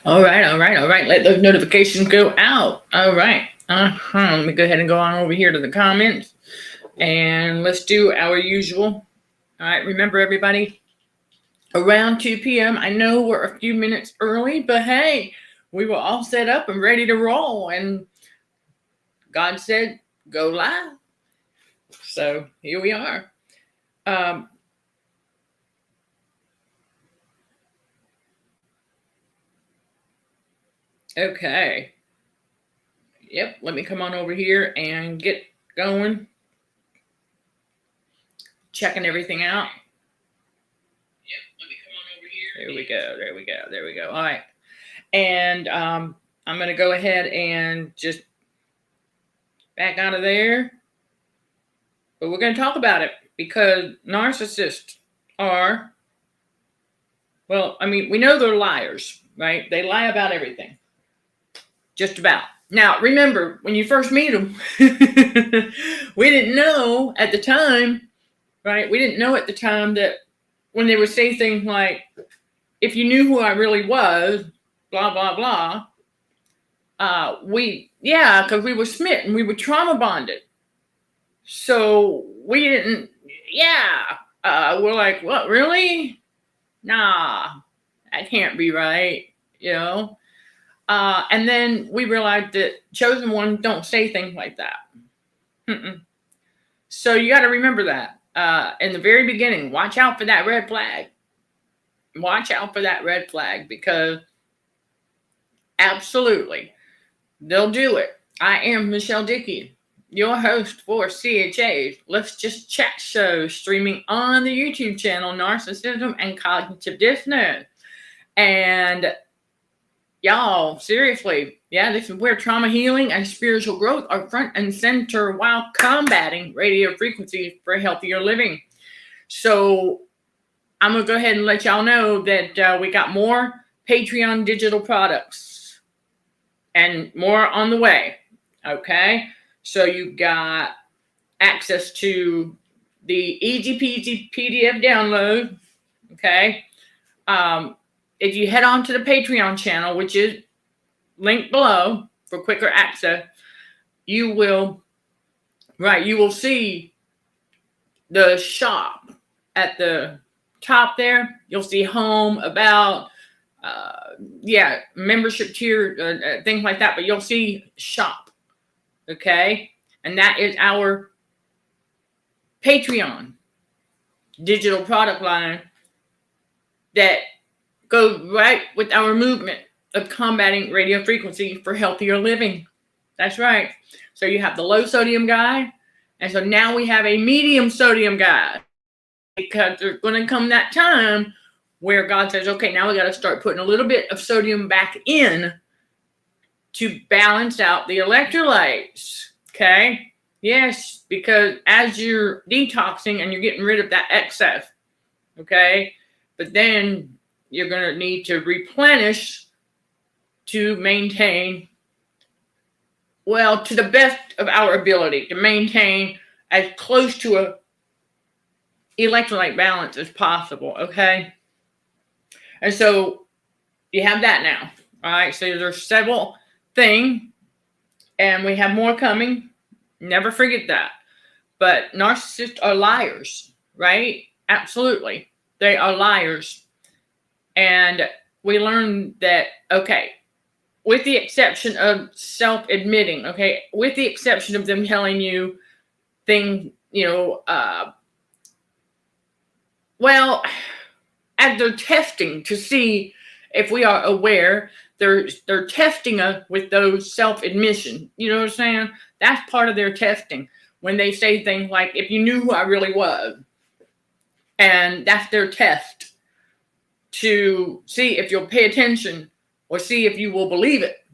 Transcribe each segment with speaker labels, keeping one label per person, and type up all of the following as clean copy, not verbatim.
Speaker 1: All right, all right, all right. Let those notifications go out. All right. Let me go ahead and go on over here to the comments. And let's do our usual. All right, remember everybody, around 2 p.m. I know we're a few minutes early, but hey, we were all set up and ready to roll. And God said, go live. So here we are. Um, okay. Yep, let me come on over here and get going. Checking everything out. Yep, let me come on over here. There we go. There we go. There we go. All right. And I'm going to go ahead and just back out of there. But we're going to talk about it because narcissists are, well, I mean, we know they're liars, right? They lie about everything. Just about. Now, remember, when you first meet them, we didn't know at the time, right? We didn't know at the time that when they would say things like, if you knew who I really was, blah, blah, blah, because we were smitten, we were trauma bonded. So we didn't, we're like, what, really? Nah, that can't be right, you know? And then we realized that chosen ones don't say things like that. Mm-mm. So you got to remember that. In the very beginning, watch out for that red flag. Watch out for that red flag because absolutely, they'll do it. I am Michelle Dickey, your host for CHA's Let's Just Chat show, streaming on the YouTube channel Narcissism and Cognitive Dissonance. And y'all, seriously, this is where trauma healing and spiritual growth are front and center while combating radio frequencies for healthier living. So I'm going to go ahead and let y'all know that we got more Patreon digital products and more on the way. Okay. So you've got access to the easy peasy PDF download. Okay. If you head on to the Patreon channel, which is linked below for quicker access, you will see the shop at the top there. You'll see home, about, membership tier, things like that. But you'll see shop, okay? And that is our Patreon digital product line that goes right with our movement of combating radio frequency for healthier living. That's right. So you have the low sodium guide, and so now we have a medium sodium guide, because there's going to come that time where God says, okay, now we got to start putting a little bit of sodium back in to balance out the electrolytes. Okay. Yes, because as you're detoxing and you're getting rid of that excess, okay, but then you're going to need to replenish to maintain, well, to the best of our ability, to maintain as close to a electrolyte balance as possible, okay? And so you have that now, all right? So there's several things, and we have more coming. Never forget that. But narcissists are liars, right? Absolutely. They are liars. And we learned that, okay, with the exception of self-admitting, okay, with the exception of them telling you things, as they're testing to see if we are aware, they're testing us with those self-admission. You know what I'm saying? That's part of their testing when they say things like, if you knew who I really was. And that's their test to see if you'll pay attention or see if you will believe it.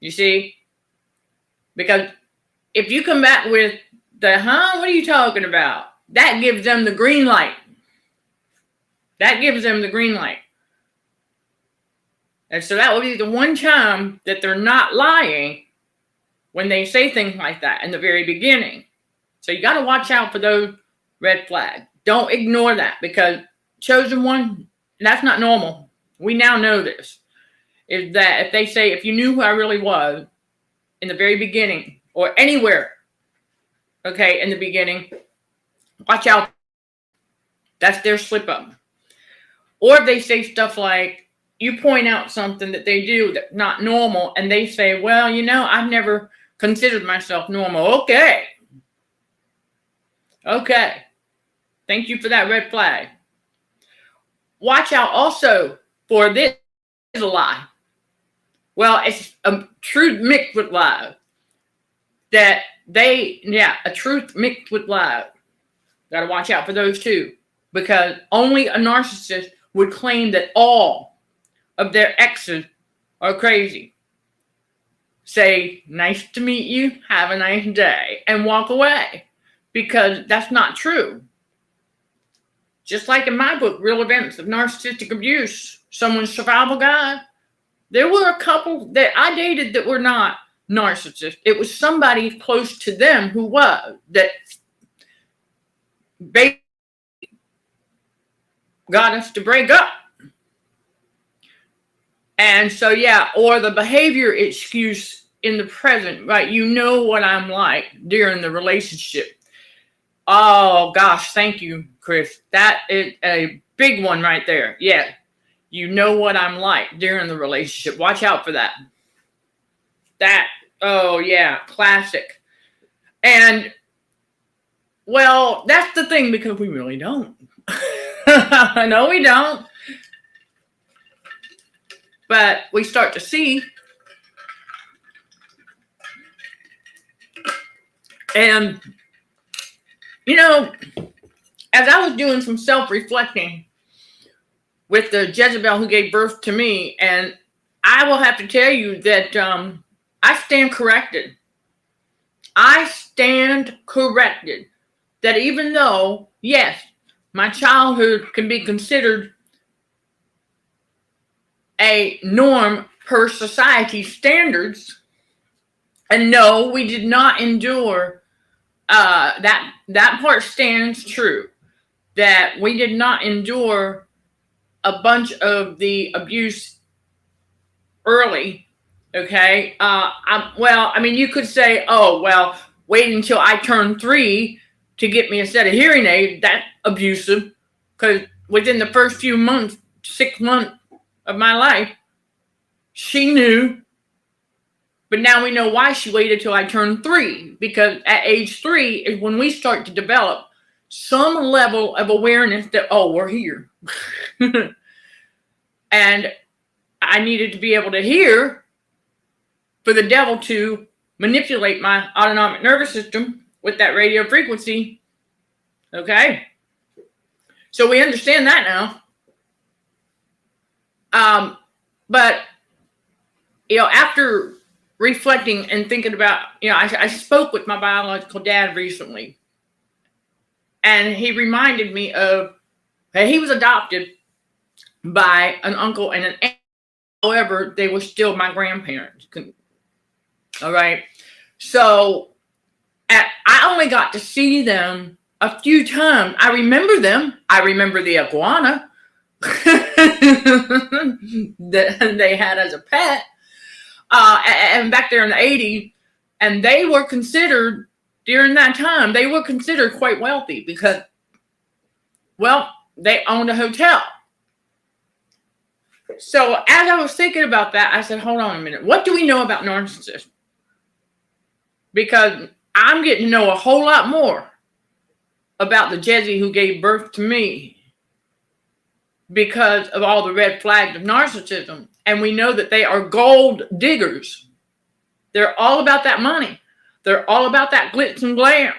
Speaker 1: You see? Because if you come back with what are you talking about? That gives them the green light. That gives them the green light. And so that will be the one time that they're not lying, when they say things like that in the very beginning. So you got to watch out for those red flags. Don't ignore that, because chosen one, that's not normal. We now know this. is that if they say, if you knew who I really was in the very beginning or anywhere, okay, in the beginning, watch out. That's their slip up. Or if they say stuff like, you point out something that they do that's not normal, and they say, well, I've never considered myself normal. Okay. Thank you for that red flag. Watch out also for this is a lie. Well, it's a truth mixed with lies. A truth mixed with lies. Got to watch out for those too. Because only a narcissist would claim that all of their exes are crazy. Say, nice to meet you, have a nice day, and walk away. Because that's not true. Just like in my book, Real Events of Narcissistic Abuse, Someone's Survival Guide, there were a couple that I dated that were not narcissists. It was somebody close to them who was, that basically got us to break up. And so, or the behavior excuse in the present, right? You know what I'm like during the relationship. Oh, gosh, thank you, Chris. That is a big one right there. Yeah, you know what I'm like during the relationship. Watch out for that. Classic. And, well, that's the thing, because we really don't. No, we don't. But we start to see. And, as I was doing some self-reflecting with the Jezebel who gave birth to me, and I will have to tell you that I stand corrected. I stand corrected that even though, yes, my childhood can be considered a norm per society standards, and no, we did not endure that part stands true, that we did not endure a bunch of the abuse early. Okay. You could say, oh, well, wait until I turn 3 to get me a set of hearing aids. That's abusive, because within the first few months, 6 months of my life, she knew. But now we know why she waited till I turned 3, because at age 3 is when we start to develop some level of awareness that, oh, we're here. And I needed to be able to hear for the devil to manipulate my autonomic nervous system with that radio frequency. Okay? So we understand that now. But, after reflecting and thinking about, I spoke with my biological dad recently, and he reminded me of, he was adopted by an uncle and an aunt. However, they were still my grandparents. All right. So I only got to see them a few times. I remember them. I remember the iguana that they had as a pet. And back there in the 80s, and they were considered, during that time, they were considered quite wealthy because, well, they owned a hotel. So as I was thinking about that, I said, hold on a minute. What do we know about narcissists? Because I'm getting to know a whole lot more about the Jezzy who gave birth to me because of all the red flags of narcissism. And we know that they are gold diggers. They're all about that money. They're all about that glitz and glam.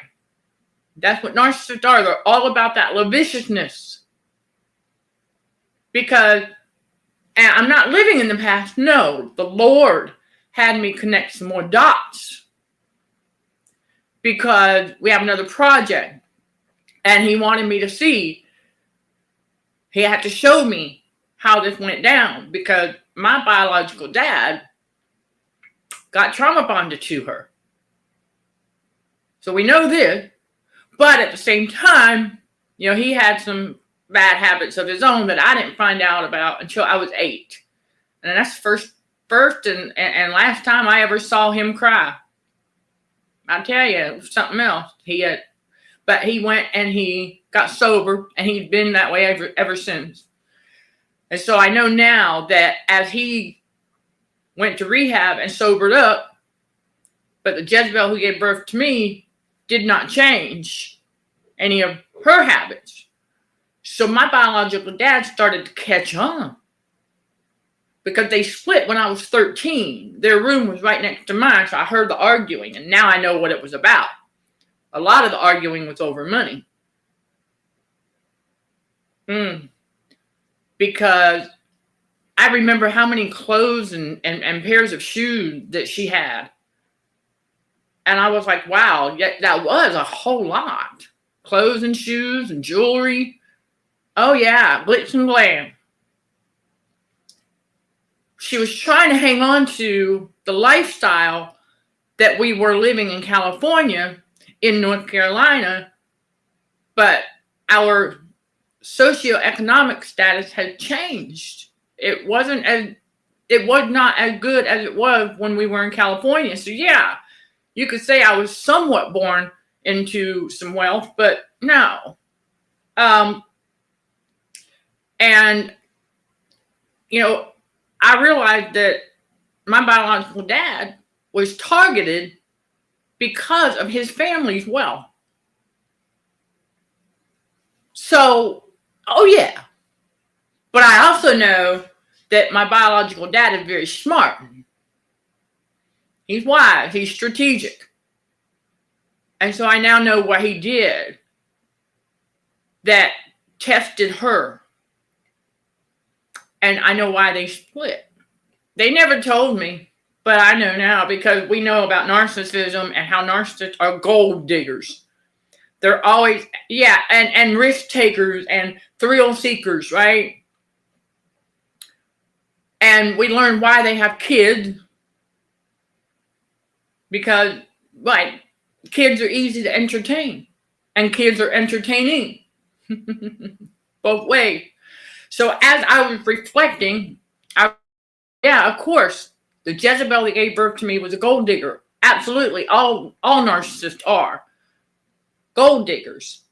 Speaker 1: That's what narcissists are. They're all about that lasciviousness. Because, and I'm not living in the past. No, the Lord had me connect some more dots. Because we have another project. And he wanted me to see. He had to show me how this went down. Because my biological dad got trauma bonded to her. So we know this. But at the same time, he had some bad habits of his own that I didn't find out about until I was 8. And that's the first first and last time I ever saw him cry. I tell you, it was something else. But he went and he got sober, and he's been that way ever since. And so I know now that as he went to rehab and sobered up, but the Jezebel who gave birth to me did not change any of her habits. So my biological dad started to catch on, because they split when I was 13. Their room was right next to mine, so I heard the arguing, and now I know what it was about. A lot of the arguing was over money. Because I remember how many clothes and pairs of shoes that she had. And I was like, wow, that was a whole lot. Clothes and shoes and jewelry. Oh yeah, glitz and glam. She was trying to hang on to the lifestyle that we were living in California, in North Carolina, but our socioeconomic status had changed. It was not as good as it was when we were in California. So yeah, you could say I was somewhat born into some wealth, but no. And you know, I realized that my biological dad was targeted because of his family's wealth. So, oh yeah. But I also know that my biological dad is very smart. He's wise. He's strategic. And so I now know what he did that tested her. And I know why they split. They never told me, but I know now, because we know about narcissism and how narcissists are gold diggers. They're always, and risk takers and thrill seekers, right? And we learn why they have kids. Because, right, kids are easy to entertain. And kids are entertaining. Both ways. So as I was reflecting, of course, the Jezebel that gave birth to me was a gold digger. Absolutely. All narcissists are gold diggers.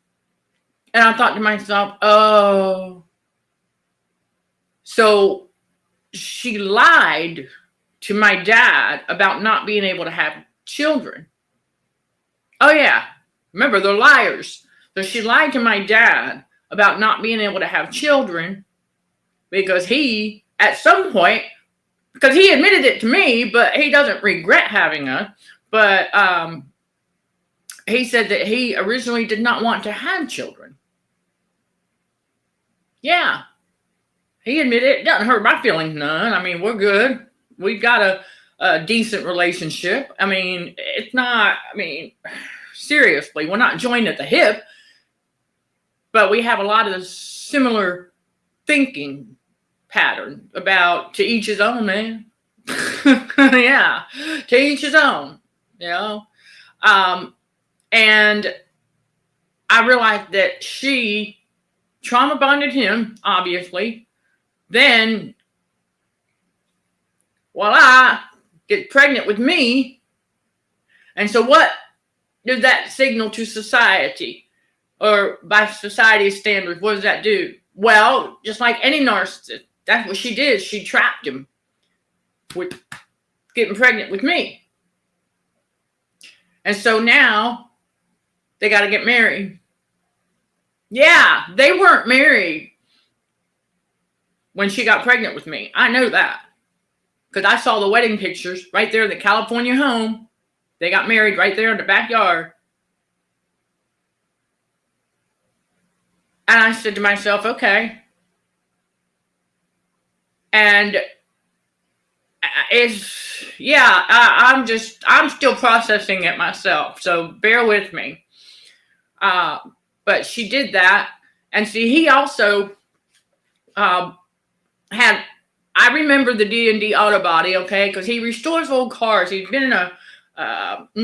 Speaker 1: And I thought to myself, oh, so she lied to my dad about not being able to have children. Oh yeah. Remember, they're liars. So she lied to my dad about not being able to have children, because he, at some point, because he admitted it to me, but he doesn't regret having us. But he said that he originally did not want to have children. Yeah. He admitted it. Doesn't hurt my feelings none. I mean, we're good. We've got a decent relationship. I mean, it's not, seriously, we're not joined at the hip. But we have a lot of similar thinking pattern about to each his own, man. Yeah, to each his own, you know. And I realized that she trauma bonded him, obviously. Then, voila, get pregnant with me. And so what does that signal to society? Or by society's standards, what does that do? Well, just like any narcissist, that's what she did. She trapped him with getting pregnant with me. And so now they got to get married. Yeah, they weren't married when she got pregnant with me. I know that, because I saw the wedding pictures right there in the California home. They got married right there in the backyard. And I said to myself, okay. And I'm still processing it myself. So bear with me. But she did that. And see, he also I remember the D&D auto body, okay? Because he restores old cars. He's been in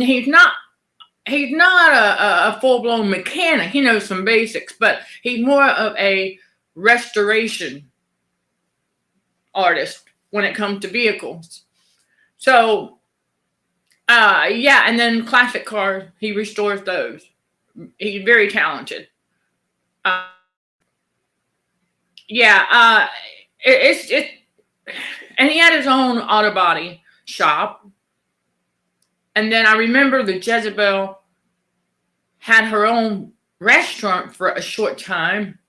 Speaker 1: he's not a full-blown mechanic. He knows some basics, but he's more of a restoration artist. when it comes to vehicles. So, yeah, and then classic cars, he restores those. He's very talented. Yeah, and he had his own auto body shop. And then I remember the Jezebel had her own restaurant for a short time.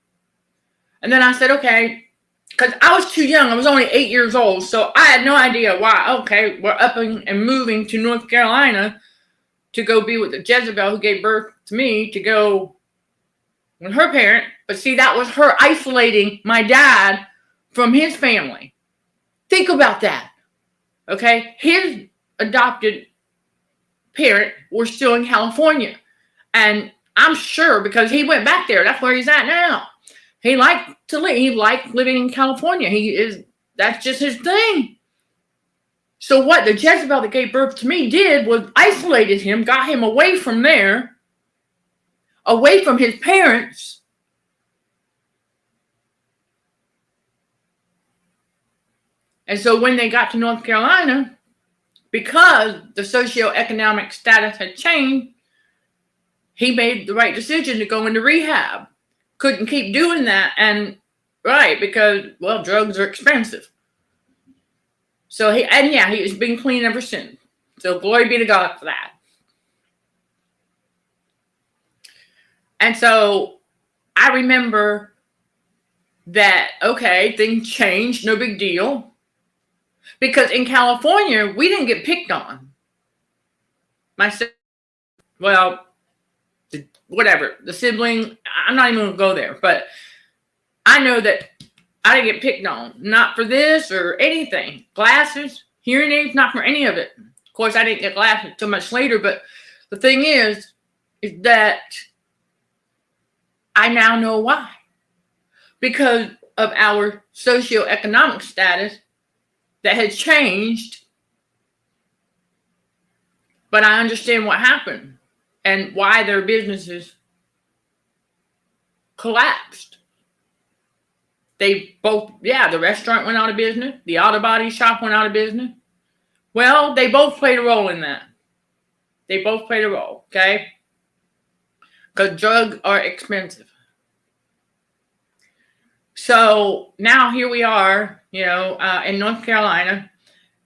Speaker 1: And then I said, okay, because I was too young. I was only 8 years old. So I had no idea why. Okay, we're up and moving to North Carolina to go be with the Jezebel who gave birth to me, to go with her parent. But see, that was her isolating my dad from his family. Think about that. Okay, his adopted parent were still in California. And I'm sure because he went back there, that's where he's at now. He liked to live. He liked living in California. That's just his thing. So what the Jezebel that gave birth to me did was isolated him, got him away from there, away from his parents. And so when they got to North Carolina, because the socioeconomic status had changed, he made the right decision to go into rehab. Couldn't keep doing that. And right, because, well, drugs are expensive. So he has been clean ever since. So glory be to God for that. And so I remember that, okay, things changed, no big deal. Because in California, we didn't get picked on. The sibling, I'm not even going to go there. But I know that I didn't get picked on. Not for this or anything. Glasses, hearing aids, not for any of it. Of course, I didn't get glasses until much later. But the thing is that I now know why. Because of our socioeconomic status that had changed. But I understand what happened and why their businesses collapsed. They both, the restaurant went out of business. The auto body shop went out of business. Well, they both played a role in that. They both played a role, okay? Because drugs are expensive. So now here we are, in North Carolina.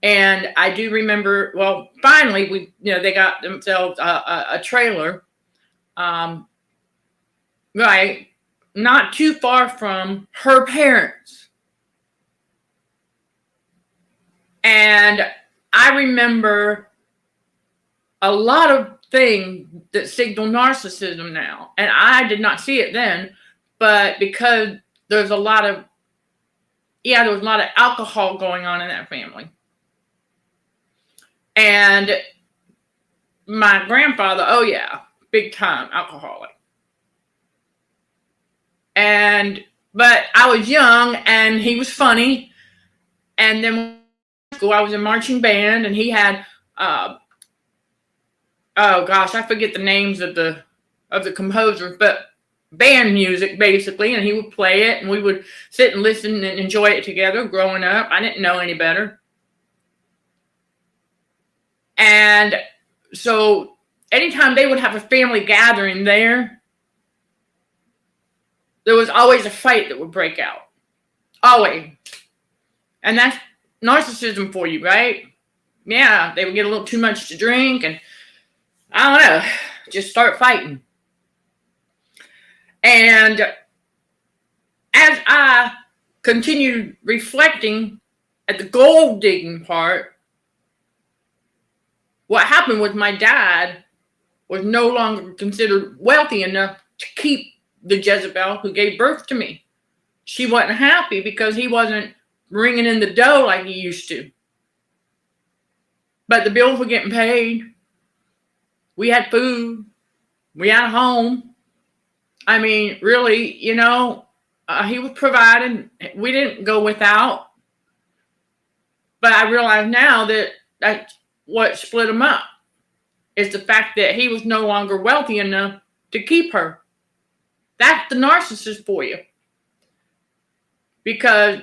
Speaker 1: And I do remember, well, finally, they got themselves a trailer, right, not too far from her parents. And I remember a lot of things that signal narcissism now. And I did not see it then, but because there's a lot of alcohol going on in that family. And my grandfather, big time alcoholic. But I was young and he was funny. And then in school, I was in marching band and he had, I forget the names of the composers, but band music basically. And he would play it and we would sit and listen and enjoy it together growing up. I didn't know any better. And so anytime they would have a family gathering there was always a fight that would break out. Always. And that's narcissism for you, right? Yeah, they would get a little too much to drink and I don't know, just start fighting. And as I continued reflecting at the gold digging part, what happened was my dad was no longer considered wealthy enough to keep the Jezebel who gave birth to me. She wasn't happy because he wasn't bringing in the dough like he used to. But the bills were getting paid. We had food. We had a home. I mean, really, he was providing. We didn't go without. But I realize now that that's what split him up is the fact that he was no longer wealthy enough to keep her. That's the narcissist for you. Because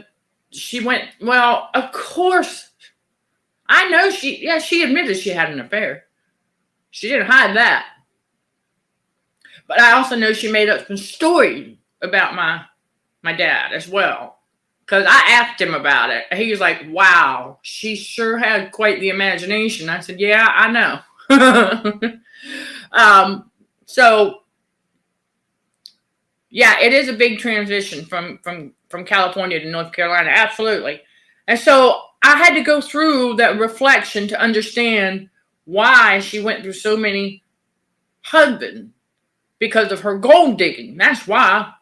Speaker 1: she went, well, of course. I know she admitted she had an affair. She didn't hide that. But I also know she made up some stories about my dad as well. Because I asked him about it. He was like, wow, she sure had quite the imagination. I said, yeah, I know. So, yeah, it is a big transition from California to North Carolina. Absolutely. And so I had to go through that reflection to understand why she went through so many husbands. Because of her gold digging. That's why.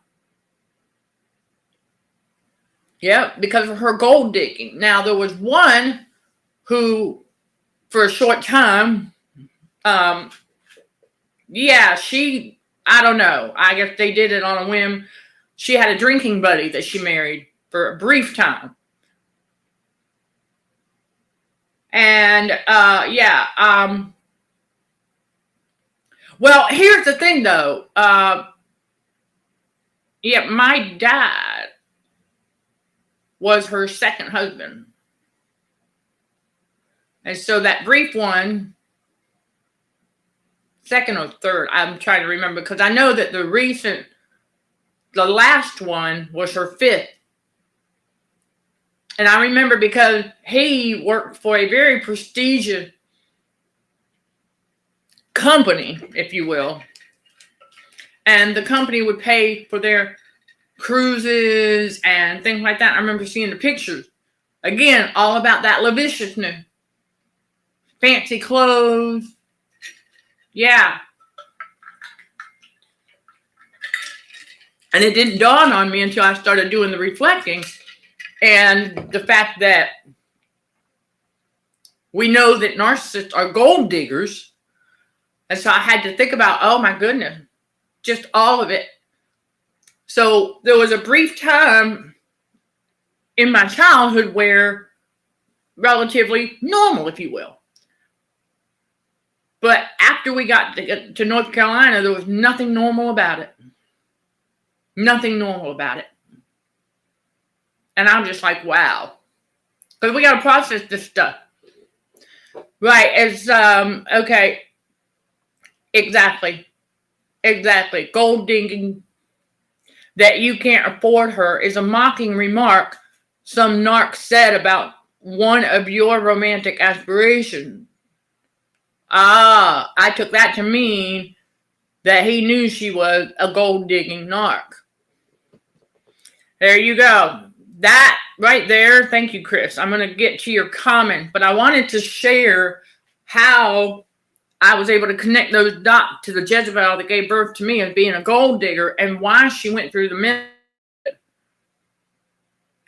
Speaker 1: Yeah, because of her gold digging. Now, there was one who, for a short time, I don't know. I guess they did it on a whim. She had a drinking buddy that she married for a brief time. And, well, here's the thing, though. My dad was her second husband. And so that brief one, second or third, I'm trying to remember, because I know that the last one was her fifth. And I remember because he worked for a very prestigious company, if you will. And the company would pay for their cruises and things like that. I remember seeing the pictures. Again, all about that lasciviousness. Fancy clothes. Yeah. And it didn't dawn on me until I started doing the reflecting. And the fact that we know that narcissists are gold diggers. And so I had to think about, oh my goodness, just all of it. So there was a brief time in my childhood where relatively normal, if you will. But after we got to North Carolina, there was nothing normal about it. Nothing normal about it. And I'm just like, wow. Because we got to process this stuff. Right. It's, okay. Exactly. Gold digging. That you can't afford her is a mocking remark some narc said about one of your romantic aspirations. I took that to mean that he knew she was a gold digging narc. There you go. That right there. Thank you, Chris. I'm going to get to your comment, but I wanted to share how I was able to connect those dots to the Jezebel that gave birth to me as being a gold digger and why she went through the method.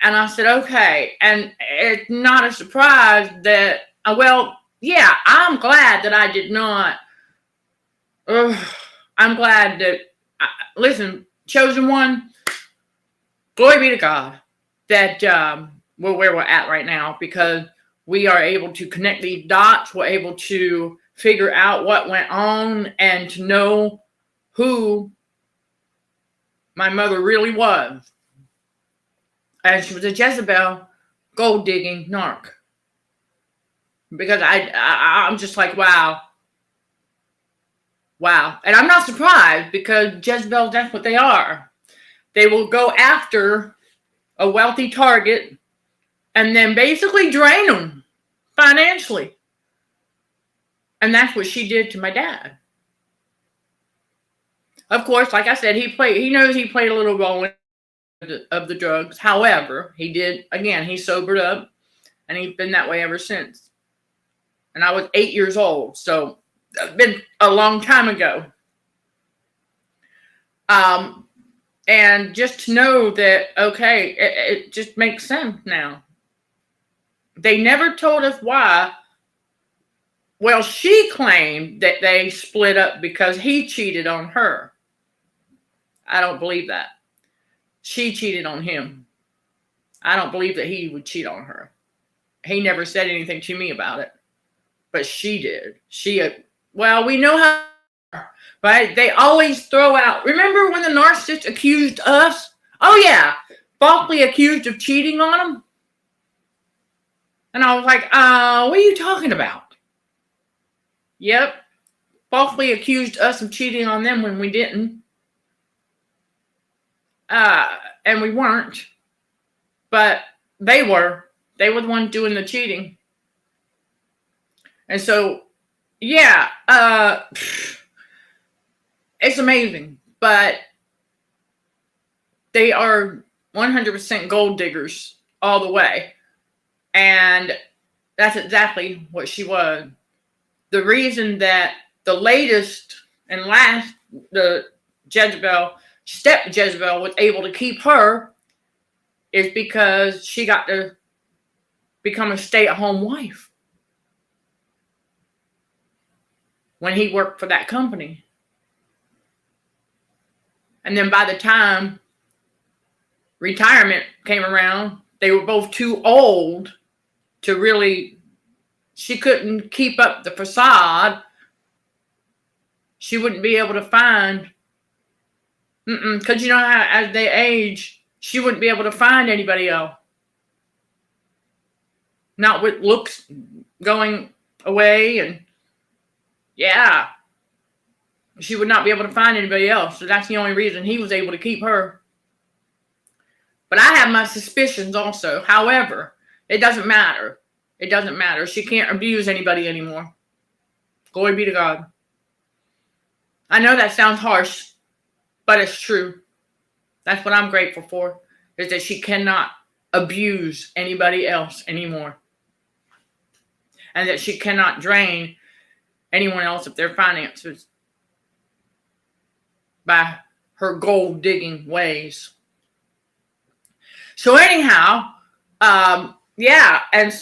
Speaker 1: And I said, okay. And it's not a surprise that, I'm glad that I did not. I'm glad that, listen, chosen one, glory be to God that we're where we're at right now because we are able to connect these dots. We're able to figure out what went on and to know who my mother really was. And she was a Jezebel gold digging narc. Because I'm just like, wow. And I'm not surprised because Jezebels, that's what they are. They will go after a wealthy target and then basically drain them financially. And that's what she did to my dad. Of course, like I said, he knows he played a little role of the drugs. However, he sobered up and he's been that way ever since. And I was 8 years old, so it's been a long time ago. And just to know that, okay, it just makes sense now. They never told us why. Well, she claimed that they split up because he cheated on her. I don't believe that. She cheated on him. I don't believe that he would cheat on her. He never said anything to me about it. But she did. We know how, right? They always throw out. Remember when the narcissist accused us? Oh, yeah. Falsely accused of cheating on them? And I was like, what are you talking about? Yep. Falsely accused us of cheating on them when we didn't. And we weren't. But they were. They were the ones doing the cheating. And so, yeah, it's amazing. But they are 100% gold diggers all the way. And that's exactly what she was. The reason that the latest and last, the step Jezebel was able to keep her is because she got to become a stay-at-home wife when he worked for that company. And then by the time retirement came around, they were both too old to really, she couldn't keep up the facade. She wouldn't be able to find, because you know how as they age, she wouldn't be able to find anybody else. Not with looks going away, and yeah, she would not be able to find anybody else. So that's the only reason he was able to keep her. But I have my suspicions also. However, it doesn't matter. It doesn't matter. She can't abuse anybody anymore. Glory be to God. I know that sounds harsh, but it's true. That's what I'm grateful for, is that she cannot abuse anybody else anymore. And that she cannot drain anyone else of their finances by her gold digging ways. So anyhow, yeah, and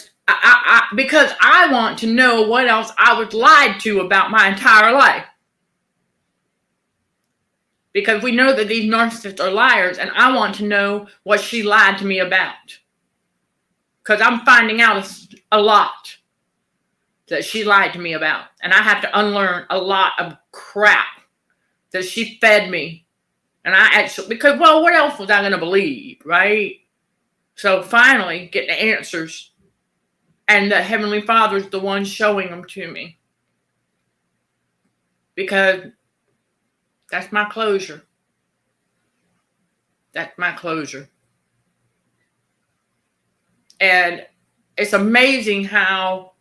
Speaker 1: because I want to know what else I was lied to about my entire life. Because we know that these narcissists are liars, and I want to know what she lied to me about. Because I'm finding out a lot that she lied to me about. And I have to unlearn a lot of crap that she fed me. And I actually, because, well, what else was I going to believe, right? So finally, get the answers. And the Heavenly Father's the one showing them to me. Because that's my closure. That's my closure. And it's amazing how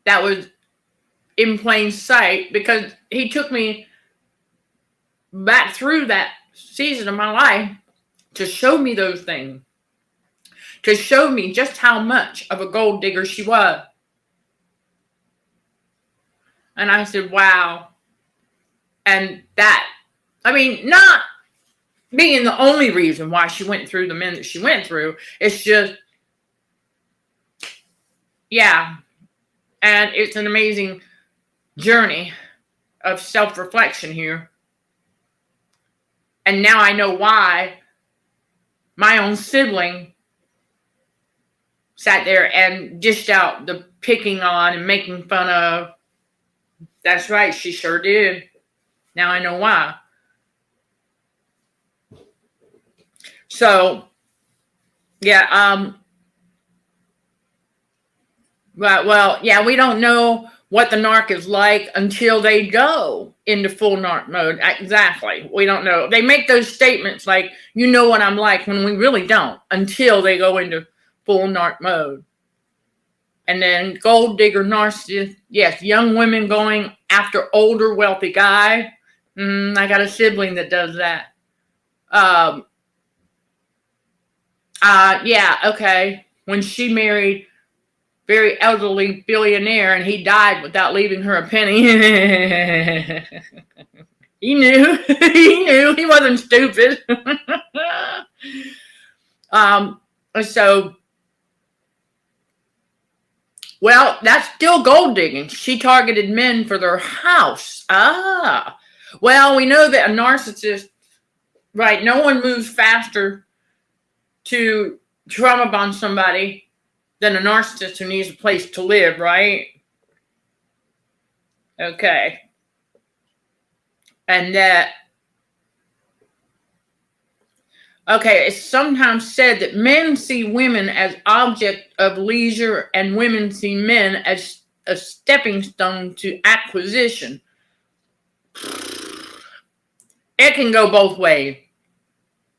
Speaker 1: that was in plain sight, because he took me back through that season of my life to show me those things. To show me just how much of a gold digger she was. And I said, wow. And that, I mean, not being the only reason why she went through the men that she went through. It's just, yeah. And it's an amazing journey of self-reflection here. And now I know why my own sibling sat there and dished out the picking on and making fun of. That's right, she sure did. Now I know why. So, yeah, well, yeah, we don't know what the narc is like until they go into full narc mode. Exactly. We don't know. They make those statements like, you know what I'm like, when we really don't until they go into full narc mode. And then gold digger narcissist. Yes, young women going after older wealthy guy. I got a sibling that does that. Yeah, okay. When she married very elderly billionaire and he died without leaving her a penny. He knew. He knew. He wasn't stupid. So, well, that's still gold digging. She targeted men for their house. Well, we know that a narcissist, right? No one moves faster to trauma bond somebody than a narcissist who needs a place to live, right? Okay. And that Okay, it's sometimes said that men see women as object of leisure and women see men as a stepping stone to acquisition. It can go both ways.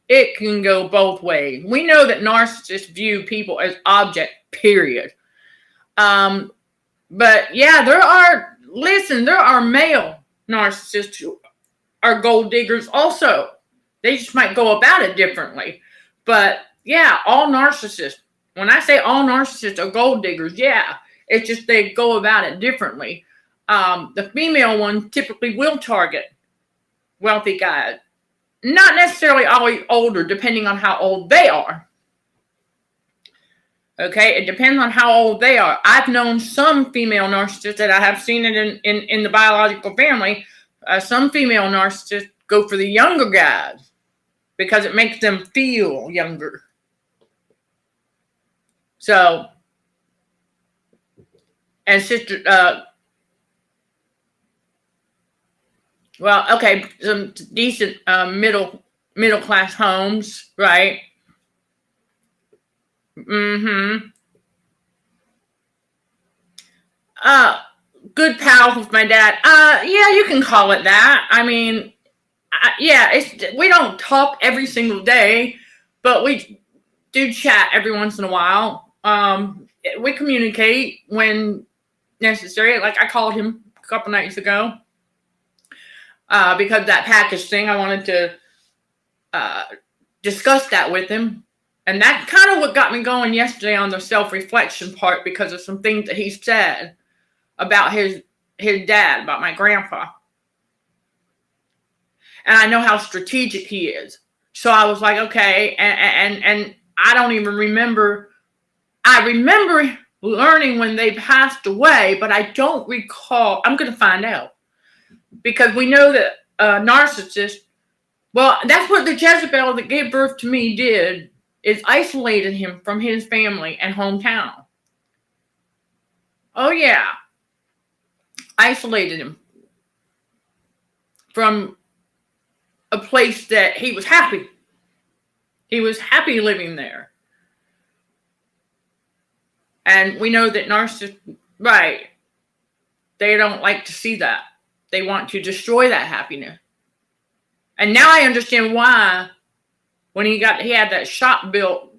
Speaker 1: It can go both ways. We know that narcissists view people as object, period. But yeah, there are male narcissists who are gold diggers also. They just might go about it differently. But yeah, all narcissists, when I say all narcissists are gold diggers, yeah, it's just they go about it differently. The female one typically will target wealthy guys. Not necessarily always older, depending on how old they are. Okay, it depends on how old they are. I've known some female narcissists that I have seen it in the biological family. Some female narcissists go for the younger guys because it makes them feel younger. So, and sister, well, okay, some decent middle class homes, right? Good pals with my dad. Yeah, you can call it that. I mean, yeah, we don't talk every single day, but we do chat every once in a while. We communicate when necessary. Like I called him a couple nights ago because that package thing. I wanted to discuss that with him. And that's kind of what got me going yesterday on the self-reflection part because of some things that he said about his dad, about my grandpa. And I know how strategic he is. So I was like, okay, and I don't even remember. I remember learning when they passed away, but I don't recall. I'm going to find out. Because we know that narcissists, well, that's what the Jezebel that gave birth to me did, is isolated him from his family and hometown. Oh, yeah. Isolated him from a place that he was happy. He was happy living there. And we know that narcissists, right, they don't like to see that. They want to destroy that happiness. And now I understand why when he had that shop built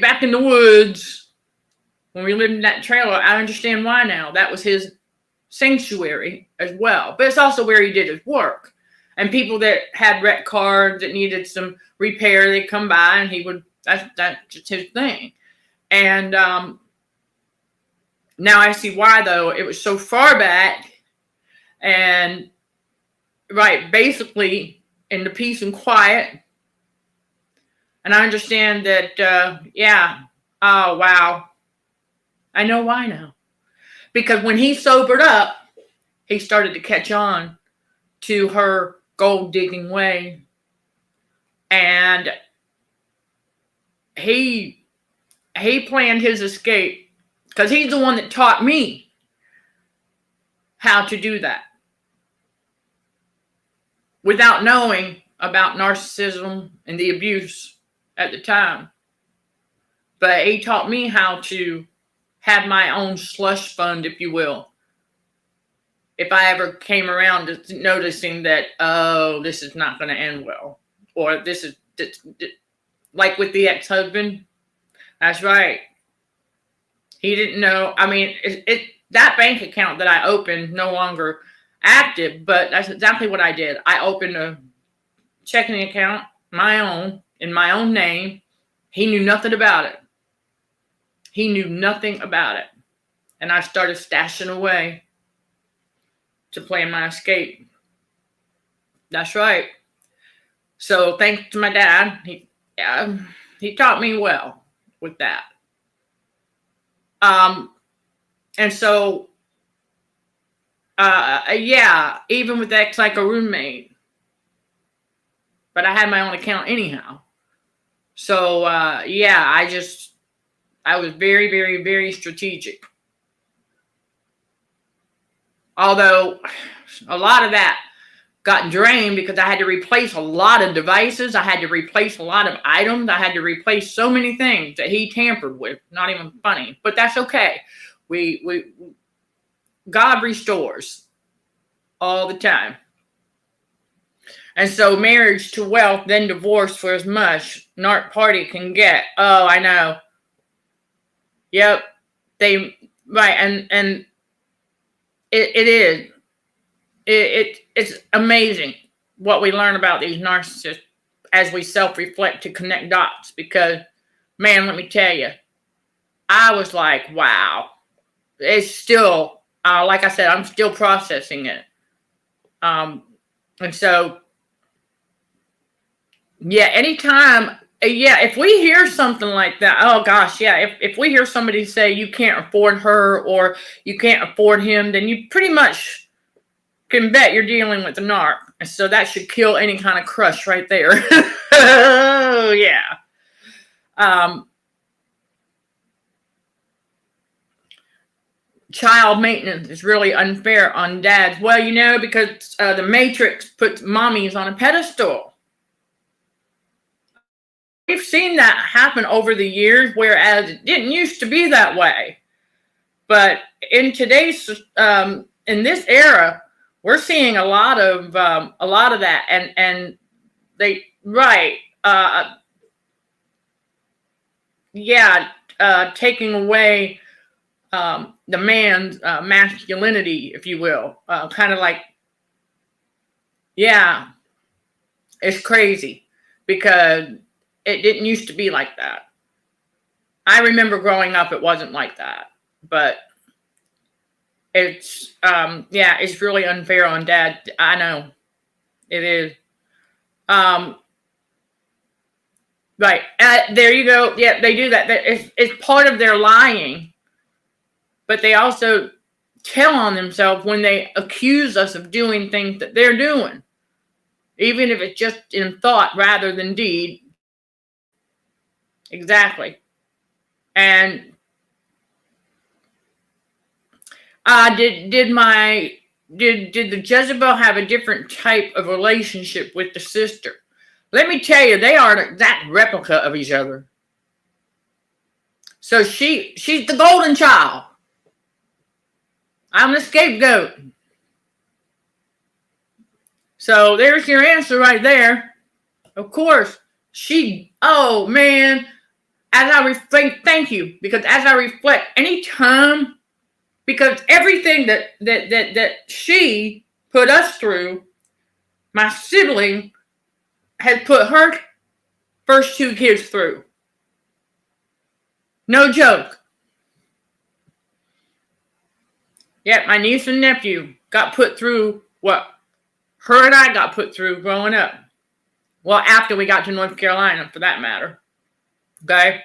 Speaker 1: back in the woods, when we lived in that trailer, I understand why now. That was his sanctuary as well. But it's also where he did his work. And people that had wrecked cars that needed some repair, they'd come by and he would, that's just his thing. And now I see why, though. It was so far back and, right, basically in the peace and quiet. And I understand that, yeah, oh, wow. I know why now. Because when he sobered up, he started to catch on to her gold digging way. And he planned his escape because he's the one that taught me how to do that without knowing about narcissism and the abuse at the time. But he taught me how to have my own slush fund, if you will. If I ever came around to noticing that, oh, this is not going to end well. Or this is, like with the ex-husband. That's right. He didn't know. I mean, that bank account that I opened no longer active, but that's exactly what I did. I opened a checking account, my own, in my own name. He knew nothing about it. He knew nothing about it. And I started stashing away to plan my escape. That's right. So thanks to my dad, he taught me well with that. And so, yeah, even with ex like a roommate, but I had my own account anyhow. So, yeah, I was very, very, very strategic. Although a lot of that got drained because I had to replace a lot of devices. I had to replace a lot of items. I had to replace so many things that he tampered with. Not even funny, but that's okay. God restores all the time. And so marriage to wealth, then divorce for as much narc party can get. Oh, I know. Yep. Right. And it is. It's amazing what we learn about these narcissists as we self-reflect to connect dots, because, man, let me tell you, I was like, wow. It's still, like I said, I'm still processing it. And so, yeah, anytime, if we hear something like that, oh gosh, yeah, if we hear somebody say you can't afford her or you can't afford him, then you pretty much can bet you're dealing with a narc. And so that should kill any kind of crush right there. Oh, yeah. Child maintenance is really unfair on dads. Well, because the Matrix puts mommies on a pedestal. We've seen that happen over the years, whereas it didn't used to be that way. But in today's, in this era, we're seeing a lot of that, and they taking away the man's masculinity, if you will, kind of like, yeah, it's crazy because it didn't used to be like that. I remember growing up, it wasn't like that, but it's it's really unfair on dad. I know it is. Right. There you go. Yeah, they do that. It's part of their lying, but they also tell on themselves when they accuse us of doing things that they're doing, even if it's just in thought rather than deed. Exactly. And did the Jezebel have a different type of relationship with the sister? Let me tell you, they are an exact replica of each other. So she's the golden child. I'm the scapegoat. So there's your answer right there. Of course, oh man, thank you, because as I reflect, anytime, because everything that she put us through, my sibling had put her first two kids through. No joke. Yeah, my niece and nephew got put through what her and I got put through growing up. Well, after we got to North Carolina, for that matter. Okay?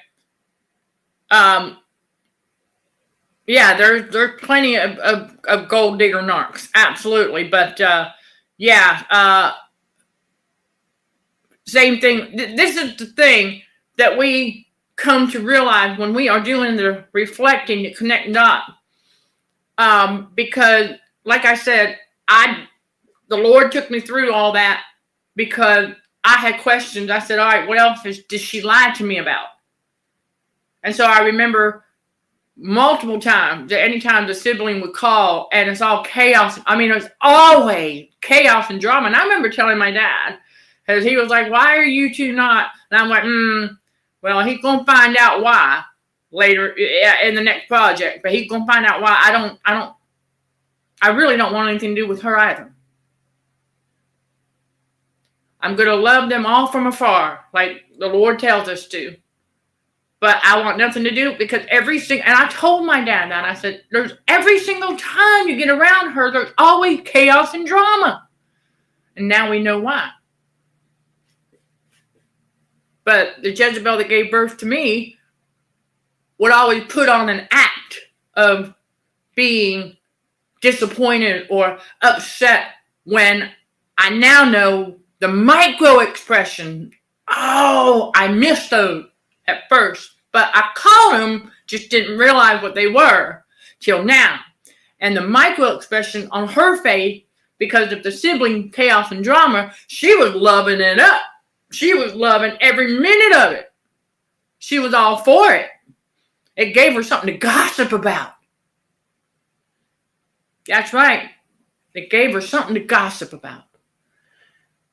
Speaker 1: Yeah, there's plenty of gold digger narcs. Absolutely. But, same thing. This is the thing that we come to realize when we are doing the reflecting to connect dots. Because, like I said, the Lord took me through all that because I had questions. I said, all right, what else did she lie to me about? And so I remember multiple times, anytime the sibling would call and it's all chaos. I mean, it was always chaos and drama. And I remember telling my dad, because he was like, why are you two not? And I'm like, well, he's going to find out why later in the next project. But he's going to find out why. I really don't want anything to do with her either. I'm going to love them all from afar, like the Lord tells us to. But I want nothing to do, because and I told my dad that. I said, there's every single time you get around her, there's always chaos and drama. And now we know why. But the Jezebel that gave birth to me would always put on an act of being disappointed or upset when I now know the micro expression. Oh, I missed those at first, but I caught them, just didn't realize what they were till now. And the micro expression on her face because of the sibling chaos and drama, she was loving it up. She was loving every minute of it. She was all for it. It gave her something to gossip about. That's right. It gave her something to gossip about.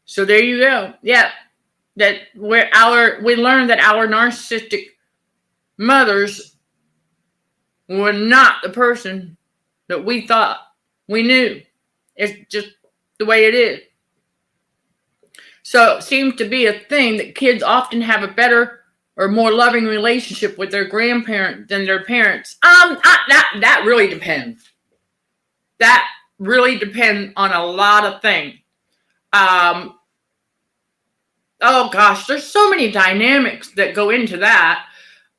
Speaker 1: So there you go. Yeah. We learned that our narcissistic mothers were not the person that we thought we knew. It's just the way it is. So it seems to be a thing that kids often have a better or more loving relationship with their grandparent than their parents. That really depends. That really depends on a lot of things. Oh gosh, there's so many dynamics that go into that.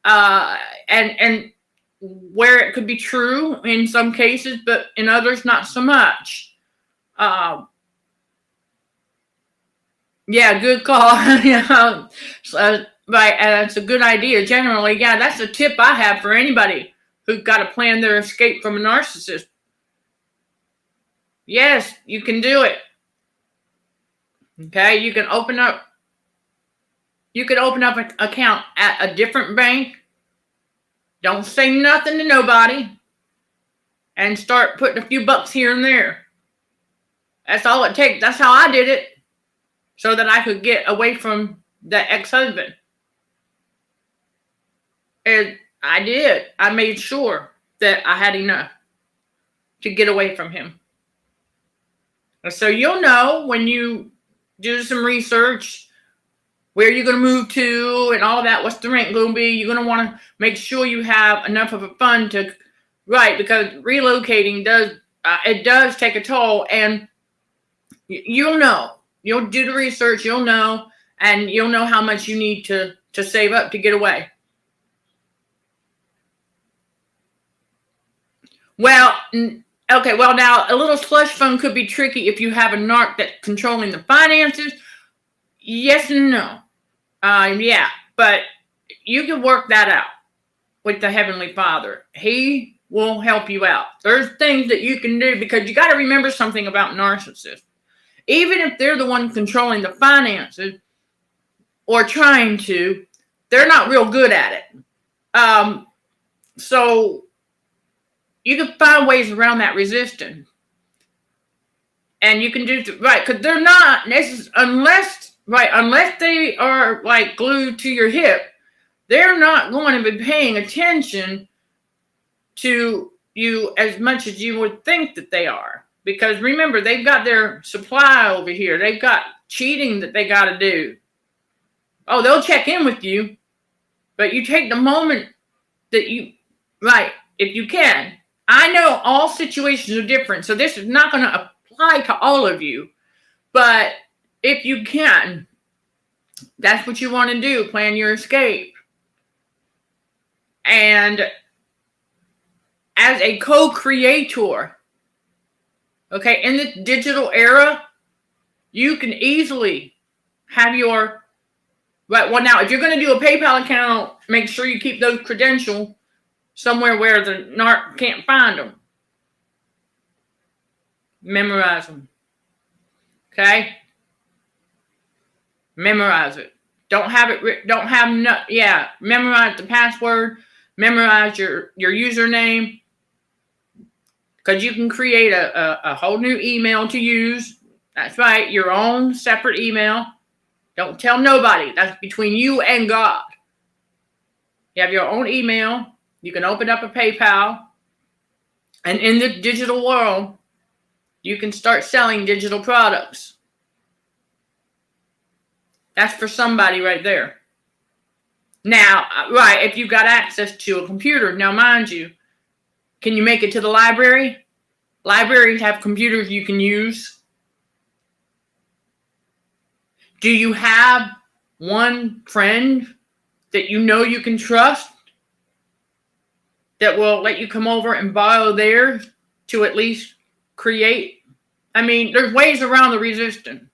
Speaker 1: And where it could be true in some cases, but in others not so much. Yeah, good call. Yeah, right, and it's a good idea. Generally, yeah, that's a tip I have for anybody who's got to plan their escape from a narcissist. Yes, you can do it. Okay, you can open up an account at a different bank. Don't say nothing to nobody, and start putting a few bucks here and there. That's all it takes. That's how I did it, so that I could get away from the ex-husband. And I did. I made sure that I had enough to get away from him. And so you'll know when you do some research where you're going to move to and all that, what's the rent going to be. You're going to want to make sure you have enough of a fund to, right, because relocating does take a toll, and you'll know. You'll do the research, you'll know, and you'll know how much you need to save up to get away. Well, okay, well now, a little slush fund could be tricky if you have a narc that's controlling the finances. Yes and no. Yeah, but you can work that out with the Heavenly Father. He will help you out. There's things that you can do, because you got to remember something about narcissists. Even if they're the one controlling the finances or trying to, they're not real good at it. So you can find ways around that resistance. And you can do, right, because they're not necessarily, unless they are like glued to your hip, they're not going to be paying attention to you as much as you would think that they are. Because remember, they've got their supply over here. They've got cheating that they got to do. Oh, they'll check in with you, but you take the moment that if you can. I know all situations are different, so this is not going to apply to all of you. But if you can, that's what you want to do. Plan your escape. And as a co-creator, okay, in this digital era, you can easily have your, now, if you're going to do a PayPal account, make sure you keep those credentials somewhere where the narc can't find them. Memorize them. Okay? Memorize it. Memorize the password. Memorize your username. Because you can create a whole new email to use. That's right, your own separate email. Don't tell nobody. That's between you and God. You have your own email. You can open up a PayPal. And in the digital world, you can start selling digital products. That's for somebody right there. Now, if you've got access to a computer, now mind you, can you make it to the library? Libraries have computers you can use. Do you have one friend that you know you can trust that will let you come over and borrow theirs to at least create? I mean, there's ways around the resistance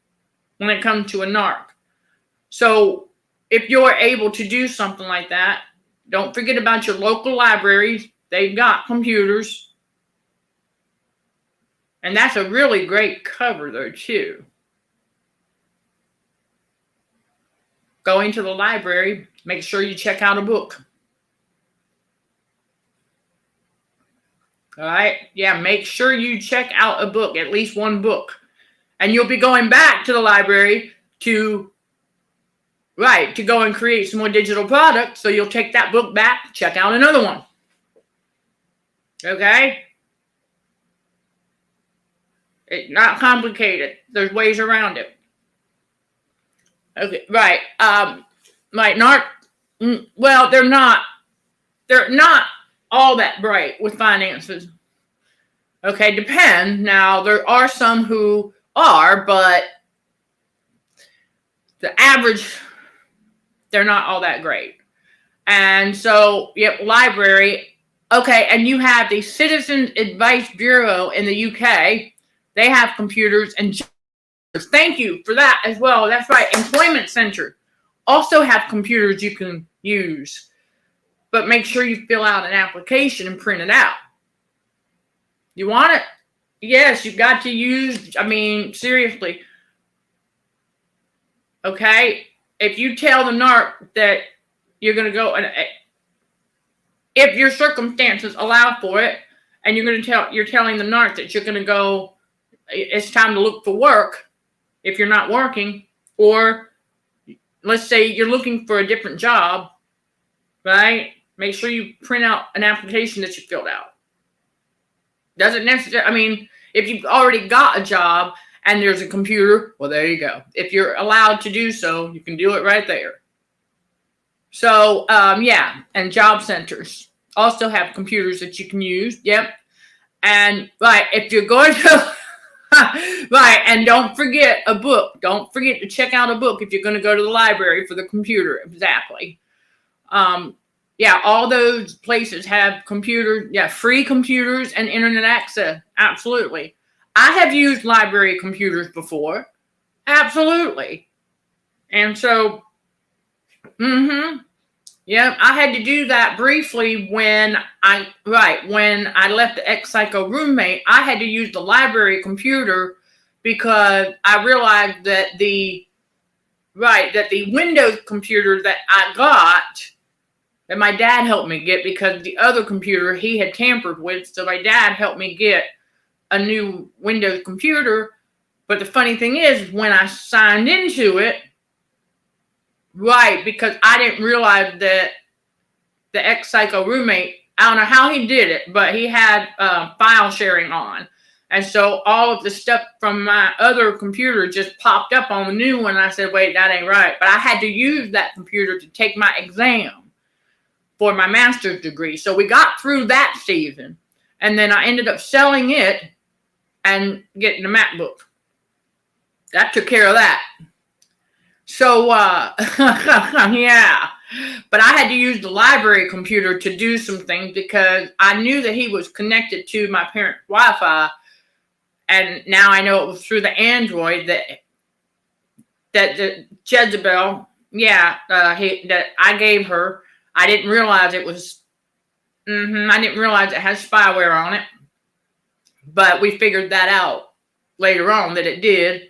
Speaker 1: when it comes to a narc. So if you're able to do something like that, don't forget about your local libraries. They've got computers. And that's a really great cover though too. Going to the library, make sure you check out a book. All right. Yeah, make sure you check out a book, at least one book. And you'll be going back to the library to go and create some more digital products. So you'll take that book back, check out another one. Okay? It's not complicated. There's ways around it. Okay, right. Well, they're not all that bright with finances. Okay, depends. Now, there are some who are, but the average, they're not all that great. And so, yep, library. Okay, and you have the Citizens Advice Bureau in the UK. They have computers and thank you for that as well. That's right. Employment Center also have computers you can use. But make sure you fill out an application and print it out. You want it? Yes, you've got to use, seriously. Okay? If you tell the narc that you're going to go, and if your circumstances allow for it, and you're telling the narc that you're going to go, it's time to look for work if you're not working, or let's say you're looking for a different job, right? Make sure you print out an application that you filled out. Doesn't necessarily, if you've already got a job and there's a computer, well, there you go. If you're allowed to do so, you can do it right there. So, yeah, and job centers also have computers that you can use. Yep. And, right, if you're going to, right, and don't forget a book. Don't forget to check out a book if you're going to go to the library for the computer. Exactly. Yeah, all those places have computers, free computers and internet access. Absolutely. I have used library computers before. Absolutely. And so, yeah, I had to do that briefly when I left the ex-psycho roommate. I had to use the library computer because I realized that the Windows computer that I got, that my dad helped me get, because the other computer he had tampered with, so my dad helped me get a new Windows computer. But the funny thing is, when I signed into it, because I didn't realize that the ex-psycho roommate, I don't know how he did it, but he had file sharing on. And so all of the stuff from my other computer just popped up on the new one. I said, wait, that ain't right. But I had to use that computer to take my exam for my master's degree. So we got through that season. And then I ended up selling it and getting a MacBook. That took care of that. So, yeah. But I had to use the library computer to do some things because I knew that he was connected to my parents' Wi-Fi. And now I know it was through the Android that the Jezebel, that I gave her. I didn't realize it was, I didn't realize it has spyware on it. But we figured that out later on that it did.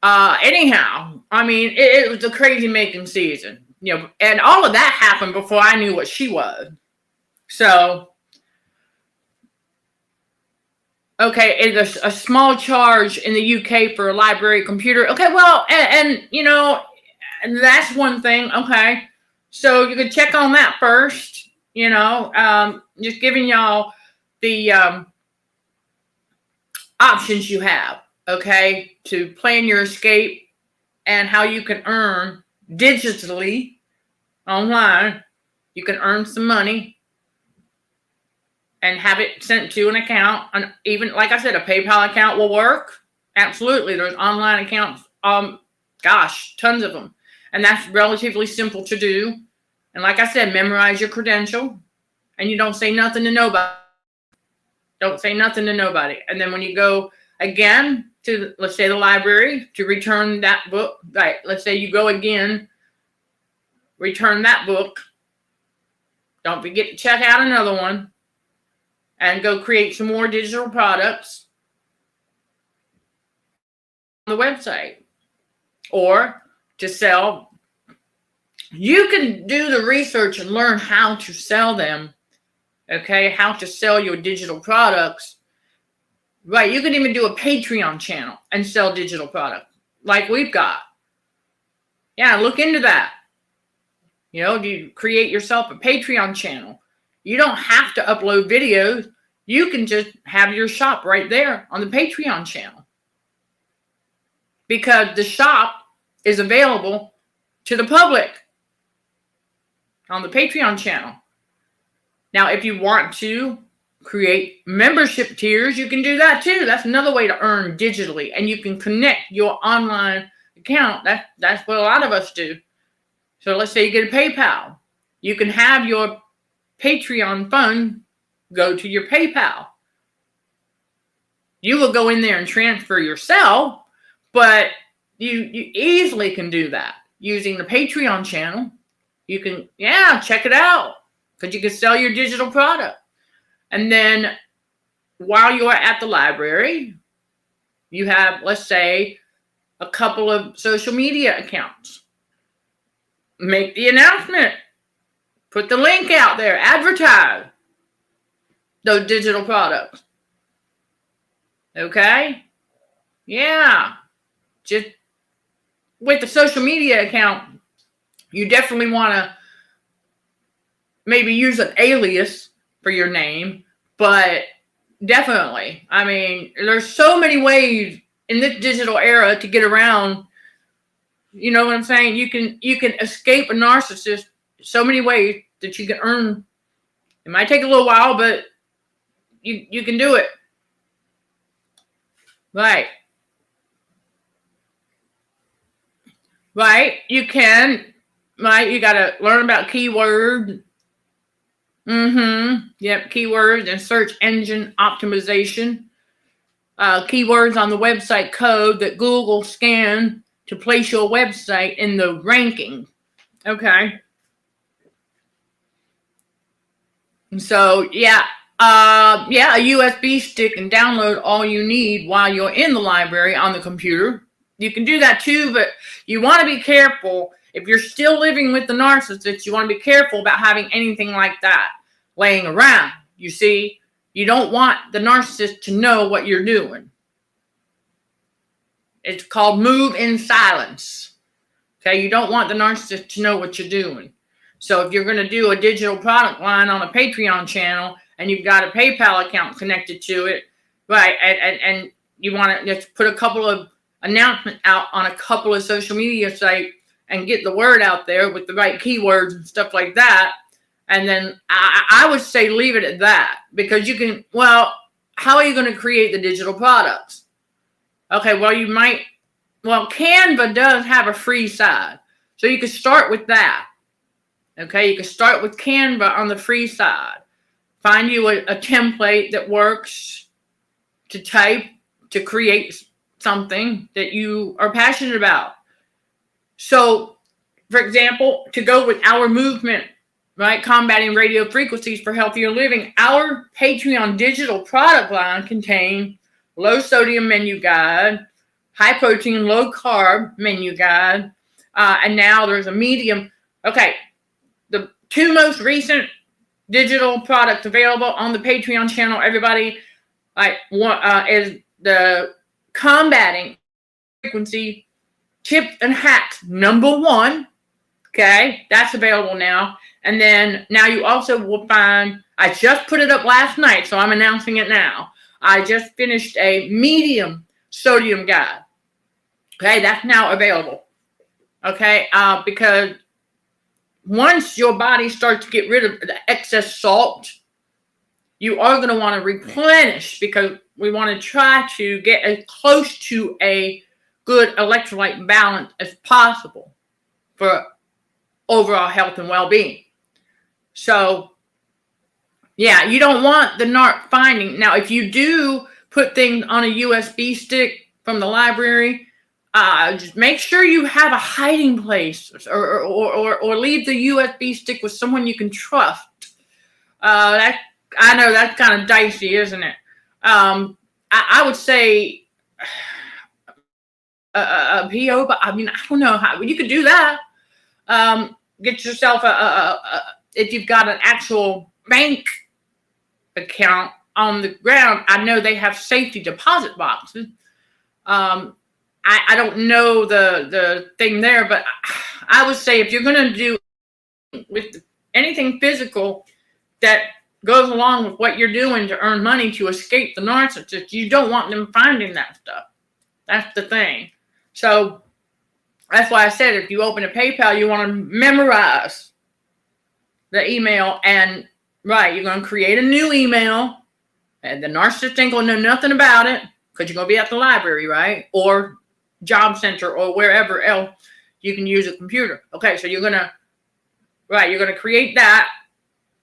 Speaker 1: Anyhow, it was a crazy making season, and all of that happened before I knew what she was. So, okay, it's a small charge in the UK for a library computer. Okay, well, and that's one thing. Okay, so you could check on that first. Just giving y'all the options you have. Okay, to plan your escape and how you can earn digitally online. You can earn some money and have it sent to an account. And even, like I said, a PayPal account will work. Absolutely. There's online accounts. Tons of them. And that's relatively simple to do. And like I said, memorize your credential and you don't say nothing to nobody. Don't say nothing to nobody. And then when you go again to, let's say, the library to return that book, right? Let's say you go again, return that book. Don't forget to check out another one and go create some more digital products. the website, or to sell. You can do the research and learn how to sell them, okay? How to sell your digital products. Right, you can even do a Patreon channel and sell digital products like we've got. Yeah, look into that. You create yourself a Patreon channel. You don't have to upload videos. You can just have your shop right there on the Patreon channel, because the shop is available to the public on the Patreon channel. Now, if you want to create membership tiers, you can do that too. That's another way to earn digitally, and you can connect your online account. That's what a lot of us do. So let's say you get a PayPal. You can have your Patreon fund go to your PayPal. You will go in there and transfer yourself, but you easily can do that using the Patreon channel. You can, check it out, because you can sell your digital product. And then while you are at the library, you have, let's say, a couple of social media accounts. Make the announcement. Put the link out there. Advertise those digital products. Okay? Yeah. Just with the social media account, you definitely want to maybe use an alias for your name, but definitely, I mean, there's so many ways in this digital era to get around. You know what I'm saying? You can escape a narcissist so many ways that you can earn. It might take a little while, but you can do it. Right. Right. You can. Right. You got to learn about keywords. Yep. Keywords and search engine optimization. Keywords on the website code that Google scanned to place your website in the ranking. Okay. So, a USB stick and download all you need while you're in the library on the computer. You can do that too, but you want to be careful. If you're still living with the narcissist, you want to be careful about having anything like that laying around. You see, you don't want the narcissist to know what you're doing. It's called move in silence. Okay, you don't want the narcissist to know what you're doing. So if you're going to do a digital product line on a Patreon channel and you've got a PayPal account connected to it, right, and you want to just put a couple of announcements out on a couple of social media sites and get the word out there with the right keywords and stuff like that, and then I would say leave it at that, because you can, how are you going to create the digital products? Okay, Canva does have a free side, so you can start with that. Okay, you can start with Canva on the free side. Find you a template that works to type, to create something that you are passionate about. So, for example, to go with our movement, right, combating radio frequencies for healthier living, our Patreon digital product line contains low sodium menu guide, high protein, low carb menu guide, and now there's a medium. Okay, the two most recent digital products available on the Patreon channel, everybody, is the combating frequency tips and hacks #1. Okay, that's available now. And then now you also will find, I just put it up last night, so I'm announcing it now. I just finished a medium sodium guide. Okay, that's now available. Okay, because once your body starts to get rid of the excess salt, you are going to want to replenish, because we want to try to get as close to a good electrolyte balance as possible for overall health and well-being. So, you don't want the narc finding. Now, if you do put things on a USB stick from the library, just make sure you have a hiding place, or leave the USB stick with someone you can trust. I know that's kind of dicey, isn't it? I would say a PO, but I mean, I don't know how you could do that. Get yourself if you've got an actual bank account on the ground. I know they have safety deposit boxes. I don't know the thing there, but I would say if you're going to do with anything physical that goes along with what you're doing to earn money to escape the narcissist, you don't want them finding that stuff. That's the thing. So that's why I said if you open a PayPal, you want to memorize the email, and you're going to create a new email, and the narcissist ain't going to know nothing about it because you're going to be at the library, right? Or job center or wherever else you can use a computer. Okay, so you're going to create that,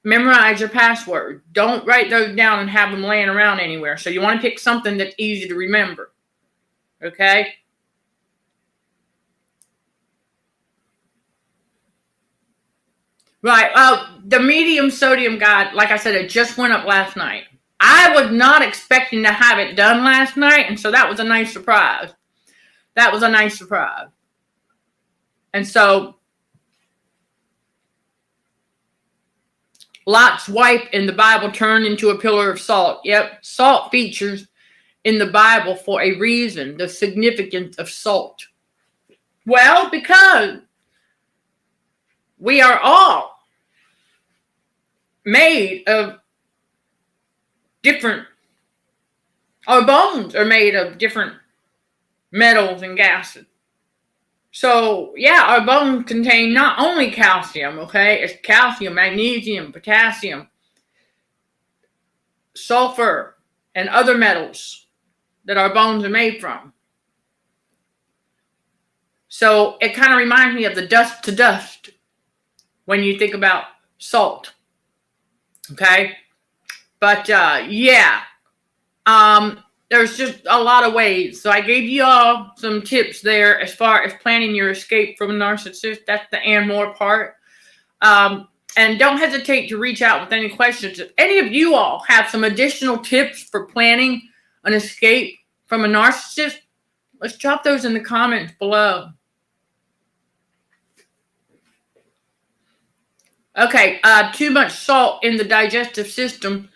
Speaker 1: memorize your password. Don't write those down and have them laying around anywhere. So you want to pick something that's easy to remember. Okay? The medium sodium guide, like I said, it just went up last night. I was not expecting to have it done last night, and so that was a nice surprise. And so Lot's wife in the Bible turned into a pillar of salt. Yep, salt features in the Bible for a reason, the significance of salt. Well, because we are all made of our bones are made of different metals and gases. So, our bones contain not only calcium, okay? It's calcium, magnesium, potassium, sulfur, and other metals that our bones are made from. So, it kind of reminds me of the dust to dust when you think about salt. Okay? But, there's just a lot of ways. So I gave you all some tips there as far as planning your escape from a narcissist. That's the and more part. And don't hesitate to reach out with any questions. If any of you all have some additional tips for planning an escape from a narcissist, let's drop those in the comments below. Okay, too much salt in the digestive system.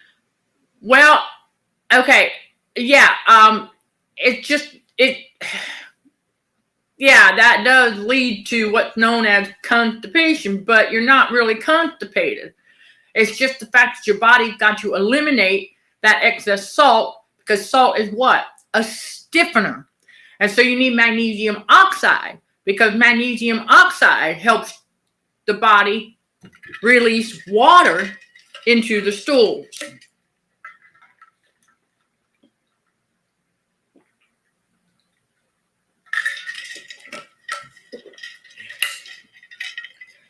Speaker 1: Well, okay. That does lead to what's known as constipation, but you're not really constipated. It's just the fact that your body's got to eliminate that excess salt, because salt is what? A stiffener. And so you need magnesium oxide, because magnesium oxide helps the body release water into the stools.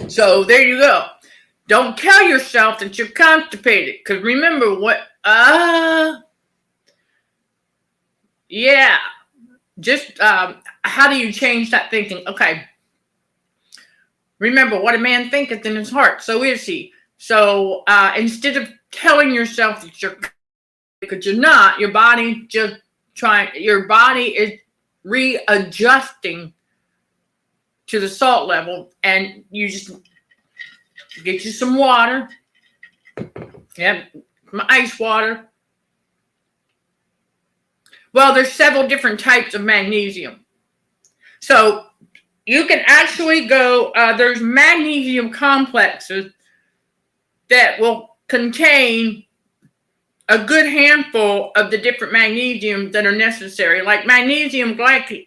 Speaker 1: So there you go. Don't tell yourself that you're constipated, because remember just how do you change that thinking? Okay. Remember, what a man thinketh in his heart, so is he. So instead of telling yourself that you're, because you're not, your body is readjusting to the salt level, and you just get you some water. Some ice water. Well, there's several different types of magnesium. So you can actually go, there's magnesium complexes that will contain a good handful of the different magnesiums that are necessary, like magnesium glycate.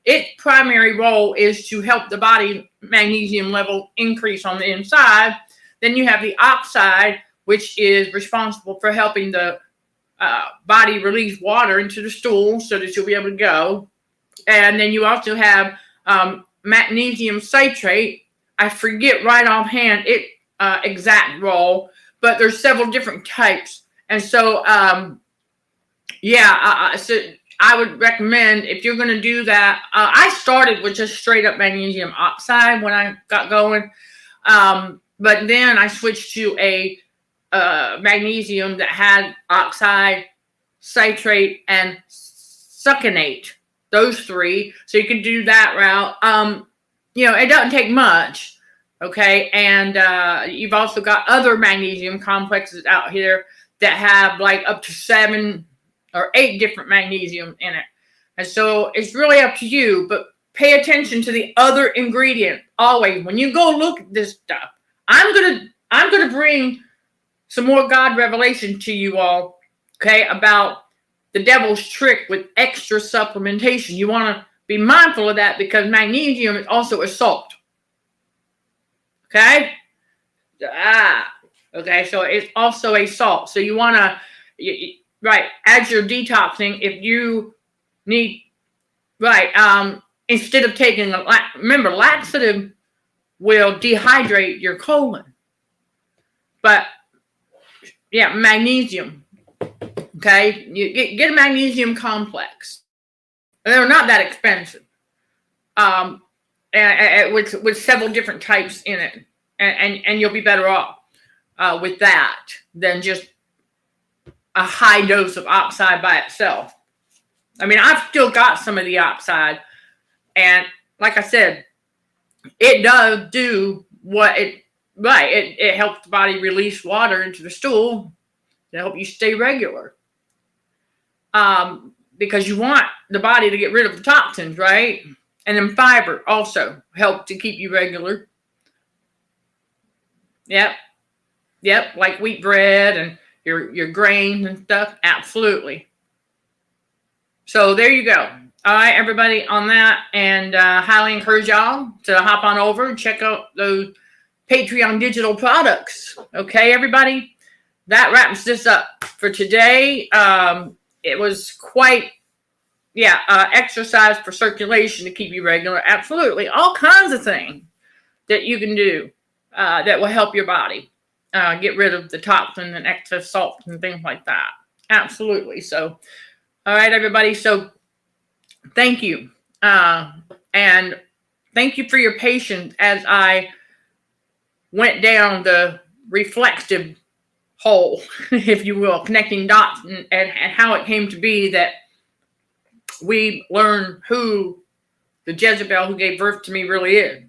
Speaker 1: Its primary role is to help the body magnesium level increase on the inside. Then you have the oxide, which is responsible for helping the body release water into the stool so that you'll be able to go. And then you also have magnesium citrate. I forget right offhand its exact role, but there's several different types. And so, so I would recommend, if you're going to do that, I started with just straight up magnesium oxide when I got going. But then I switched to a magnesium that had oxide, citrate, and succinate. Those 3. So you can do that route. It doesn't take much. Okay. And you've also got other magnesium complexes out here that have like up to 7 or 8 different magnesium in it. And so it's really up to you, but pay attention to the other ingredient always. When you go look at this stuff, I'm gonna bring some more God revelation to you all, okay, about the devil's trick with extra supplementation. You want to be mindful of that because magnesium is also a salt. Okay? Okay, so it's also a salt. So you want to, right, as you're detoxing, if you need, right, instead of taking, remember, laxative will dehydrate your colon. But, yeah, magnesium. Okay, you get a magnesium complex. They're not that expensive. And with several different types in it, and you'll be better off with that than just a high dose of oxide by itself. I mean, I've still got some of the oxide, and like I said, it does do what it right. It helps the body release water into the stool to help you stay regular. Because you want the body to get rid of the toxins, right? And then fiber also help to keep you regular. Yep, like wheat bread and your grains and stuff. Absolutely. So there you go. All right, everybody, on that, and highly encourage y'all to hop on over and check out those Patreon digital products. Okay, everybody, that wraps this up for today. It was quite, exercise for circulation to keep you regular. Absolutely. All kinds of things that you can do that will help your body get rid of the toxin and excess salt and things like that. Absolutely. So, all right, everybody. So thank you. And thank you for your patience as I went down the reflexive hole, if you will, connecting dots and how it came to be that we learn who the Jezebel who gave birth to me really is.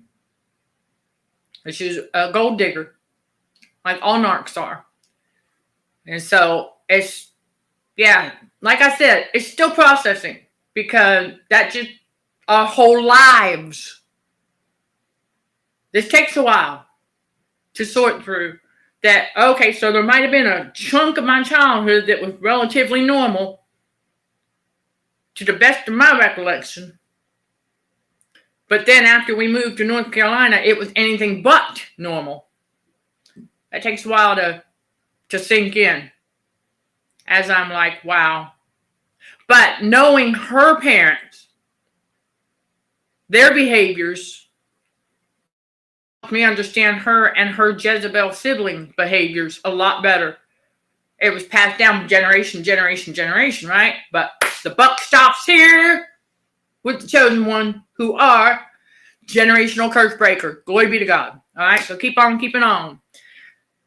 Speaker 1: She's a gold digger, like all narcs are. And so it's, like I said, it's still processing because that just our whole lives. This takes a while to sort through. That, okay, so there might have been a chunk of my childhood that was relatively normal to the best of my recollection. But then after we moved to North Carolina, it was anything but normal. That takes a while to sink in. As I'm like, wow. But knowing her parents, their behaviors, me understand her and her Jezebel sibling behaviors a lot better. It was passed down generation, right? But the buck stops here with the chosen one, who are generational curse breaker. Glory be to God. All right, so keep on keeping on.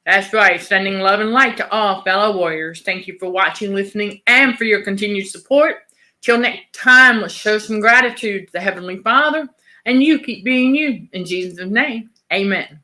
Speaker 1: That's right. Sending love and light to all fellow warriors. Thank you for watching, listening, and for your continued support. Till next time, let's show some gratitude to the Heavenly Father, and you keep being you. In Jesus' name. Amen.